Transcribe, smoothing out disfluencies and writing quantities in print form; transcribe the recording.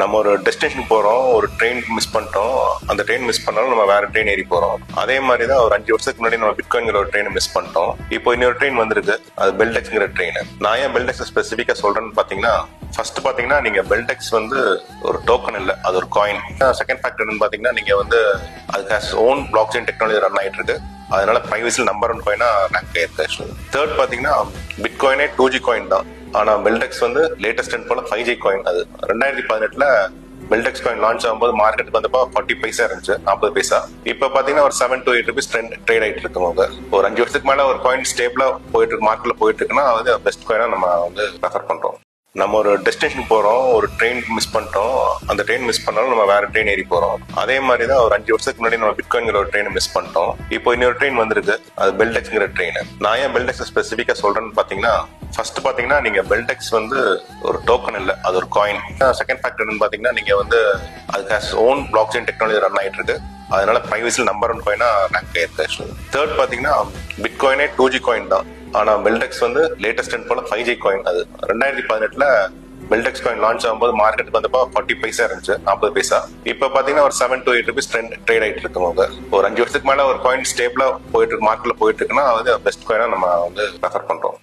நம்ம ஒரு டெஸ்டினேஷன் போறோம், ஒரு ட்ரெயின் மிஸ் பண்ணிட்டோம். அந்த ட்ரெயின் மிஸ் பண்ணாலும் நம்ம வேற ட்ரெயின் ஏறி போறோம். அதே மாதிரி தான் ஒரு 5 வருஷத்துக்கு முன்னாடி நம்ம பிட்காயின்ங்கிற ஒரு ட்ரெயின் மிஸ் பண்ணிட்டோம். இப்போ இன்னொரு ட்ரெயின் வந்திருக்கு, அது பெல்டெக்ஸ்ங்கிற ட்ரெயின். நான் ஏன் பெல்டெக்ஸ் ஸ்பெசிஃபிக்கா சொல்றேன்னு பாத்தீங்கன்னா, ஃபர்ஸ்ட் பாத்தீங்கன்னா நீங்க பெல்டெக்ஸ் வந்து ஒரு டோக்கன் இல்ல, அது ஒரு காயின். செகண்ட் ஃபேக்டர் பாத்தீங்கன்னா நீங்க வந்து அதுக்கு own block chain technology run ஆயிட்டு இருக்கு. அதனால பிரைவசியில் நம்பர் 1 காயினா ரேங்க் ஆயிருக்கு. தேர்ட் பாத்தீங்கன்னா பிட்காயினே 2G காயின் தான். ஆனா பெல்டெக்ஸ் வந்து லேட்டஸ்ட் போல 5G காயின். அது 2018 பெல்டெக்ஸ் காயின் லான்ச் ஆகும்போது மார்க்கெட்டுக்கு வந்தப்போ 40 பைசா இருந்துச்சு, 40 பைசா. இப்ப பாத்தீங்கன்னா ஒரு 7 to 8 rupees ட்ரேட் ஆயிட்டு இருக்குங்க. ஒரு 5 வருஷத்துக்கு மேல ஒரு காயின் ஸ்டேபிளா போயிட்டு இருக்கு, மார்க்கெட்ல போயிட்டு இருக்குன்னா அது பெஸ்ட் காயினா நம்ம வந்து ரெஃபர் பண்றோம். நம்ம ஒரு டெஸ்டினேஷன் போறோம், ஒரு ட்ரெயின் மிஸ் பண்ணிட்டோம். அந்த ட்ரெயின் மிஸ் பண்ணாலும் நம்ம வேற ட்ரெயின் ஏறி போறோம். அதே மாதிரி தான் ஒரு 5 வருஷத்துக்கு முன்னாடி நம்ம பிட்காயின்ங்கிற ஒரு ட்ரெயின் மிஸ் பண்ணிட்டோம். இப்போ இன்னொரு ட்ரெயின் வந்திருக்கு, அது பெல்டெக்ஸ்ங்கிற ட்ரெயின். நான் ஏன் பெல்டெக்ஸ் ஸ்பெசிஃபிக்கா சொல்றேன்னு பாத்தீங்கன்னா, ஃபர்ஸ்ட் பாத்தீங்கன்னா நீங்க பெல்டெக்ஸ் வந்து ஒரு டோக்கன் இல்ல, அது ஒரு காயின். செகண்ட் ஃபேக்டர் பாத்தீங்கன்னா நீங்க வந்து அதுக்கு own block chain technology run ஆயிட்டு இருக்கு. அதனால பிரைவசியில் நம்பர் 1 காயினா ரேங்க் ஆயிருக்கு. தேர்ட் பாத்தீங்கன்னா பிட்காயினே 2G காயின் தான். ஆனா பெல்டெக்ஸ் வந்து லேட்டஸ்ட் போல 5G காயின். அது 2018 பெல்டெக்ஸ் காயின் லான்ச் ஆகும்போது மார்க்கெட்டுக்கு வந்தப்போ 40 பைசா இருந்துச்சு, 40 பைசா. இப்ப பாத்தீங்கன்னா ஒரு 7 to 8 rupees ட்ரேட் ஆயிட்டு இருக்குங்க. ஒரு 5 வருஷத்துக்கு மேல ஒரு காயின் ஸ்டேபிளா போயிட்டு இருக்கு, மார்க்கெட்ல போயிட்டு இருக்குன்னா அது பெஸ்ட் காயினா நம்ம வந்து ரெஃபர் பண்றோம்.